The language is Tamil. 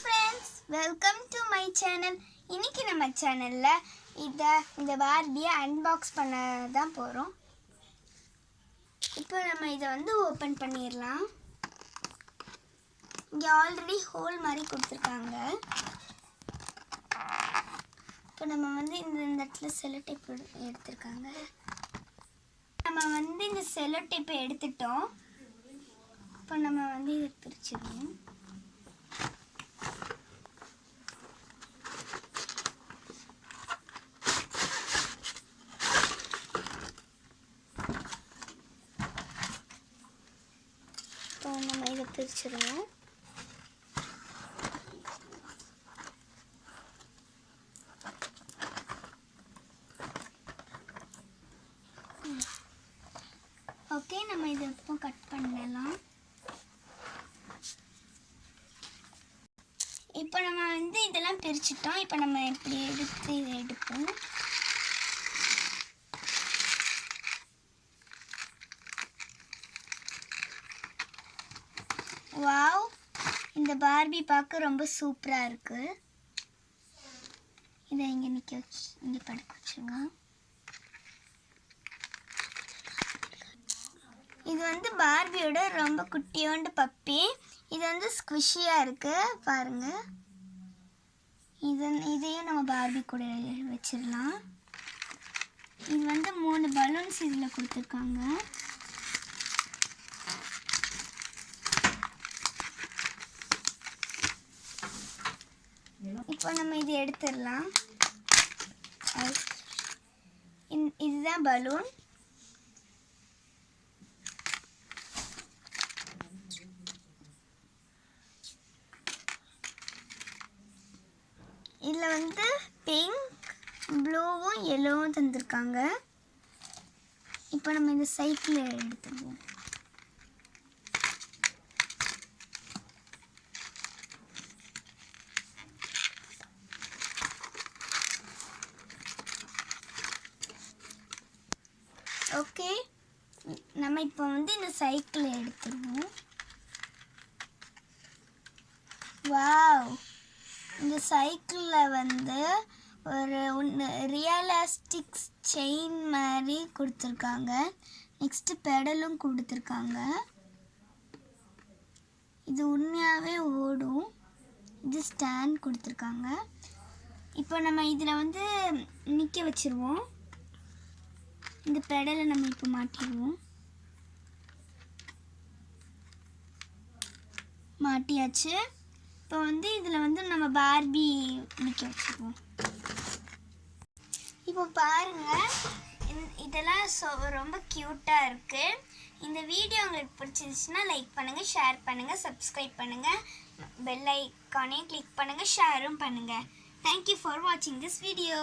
friends, welcome to my channel. இன்னைக்கு நம்ம சேனல்ல இந்த பார்பியை அன்பாக்ஸ் பண்ண தான் போறோம். இப்போ நம்ம இதை ஓபன் பண்ணிரலாம். இங்க ஆல்ரெடி ஹோல் மாதிரி கொடுத்திருக்காங்க. இப்போ நம்ம இந்த இடத்துல செல்லோ டேப் எடுத்துருக்காங்க. நம்ம இந்த செல்லோ டேப்பை எடுத்துட்டோம். இப்போ நம்ம இதை பிரிச்சிடணும். நம்ம இதை பிரிச்சிடுவோம். ஓகே, நம்ம இதை இப்போ கட் பண்ணலாம். இப்போ நம்ம இதெல்லாம் பிரிச்சிட்டோம். இப்போ நம்ம இப்படி எடுத்து இதை எடுப்போம். வாவ், இந்த பார்பி பார்க்க ரொம்ப சூப்பரா இருக்கு. இதை இங்க படுக்க வச்சுருங்க. இது பார்பியோட ரொம்ப குட்டியோண்டு பப்பி. இது ஸ்குவிஷியா இருக்கு பாருங்க. இதையும் நம்ம பார்பி கூட வச்சிடலாம். இது 3 பலூன்ஸ் இதில் கொடுத்துருக்காங்க. இப்போ நம்ம இதை எடுத்துடலாம். இதுதான் பலூன். இதில் பிங்க், ப்ளூவும் எல்லோவும் தந்திருக்காங்க. இப்போ நம்ம இந்த சைக்கிள் எடுத்துருவோம். ஓகே, நம்ம இப்போ இந்த சைக்கிள் எடுத்துருவோம். வாவ், இந்த சைக்கிளில் ஒரு ரியலிஸ்டிக் செயின் மாதிரி கொடுத்துருக்காங்க. நெக்ஸ்ட்டு பெடலும் கொடுத்துருக்காங்க. இது உண்மையாகவே ஓடும். இது ஸ்டாண்ட் கொடுத்துருக்காங்க. இப்போ நம்ம இதில் நிற்க வச்சுருவோம். இந்த பெடலை நம்ம இப்போ மாட்டிடுவோம். மாட்டியாச்சு. இப்போ இதில் நம்ம பார்பி நிற்க வச்சுருவோம். இப்போ பாருங்கள், இதெல்லாம் ரொம்ப க்யூட்டாக இருக்குது. இந்த வீடியோ உங்களுக்கு பிடிச்சிருந்துச்சுன்னா லைக் பண்ணுங்கள், ஷேர் பண்ணுங்கள், சப்ஸ்கிரைப் பண்ணுங்கள், பெல் ஐக்கானையும் கிளிக் பண்ணுங்கள், ஷேரும் பண்ணுங்கள். தேங்க்யூ ஃபார் வாட்சிங் திஸ் வீடியோ.